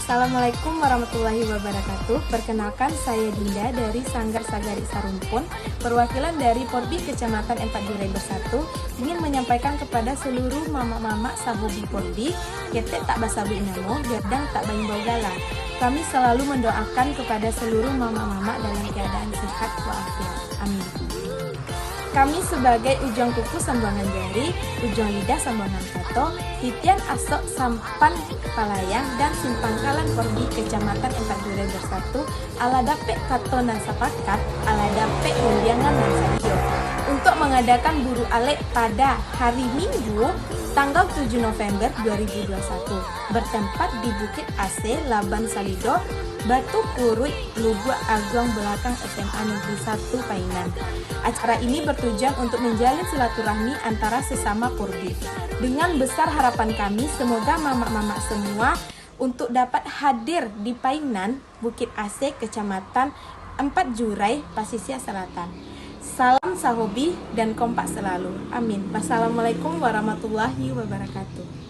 Assalamualaikum warahmatullahi wabarakatuh. Perkenalkan, saya Dinda dari Sanggar Sagari Sarumpun, perwakilan dari Porbi Kecamatan Empat Jurai Bersatu, ingin menyampaikan kepada seluruh mama-mama sahobi Porbi, ketek tak basabu inamo, gadang tak bayi gala. Kami selalu mendoakan kepada seluruh mama-mama dalam keadaan sehat walafiat. Amin. Kami sebagai ujung kuku sambangan jari, ujung lidah sambangan kato, titian asok sampan palayang dan simpangkalan Porbi Kecamatan Empat Jurai Bersatu, ala dapek kato nan sapakat, ala dapek undiangan nan sadio. Untuk mengadakan buru alek pada hari Minggu, tanggal 7 November 2021, bertempat di Bukit AC, Laban Salido, Batu Kurui, Lugu Agong belakang SMA Negeri 1 Painan. Acara ini bertujuan untuk menjalin silaturahmi antara sesama Porbi. Dengan besar harapan kami, semoga mama-mama semua untuk dapat hadir di Painan, Bukit AC, Kecamatan Empat Jurai, Pasisir Selatan. Salam sahobi dan kompak selalu. Amin. Wassalamualaikum warahmatullahi wabarakatuh.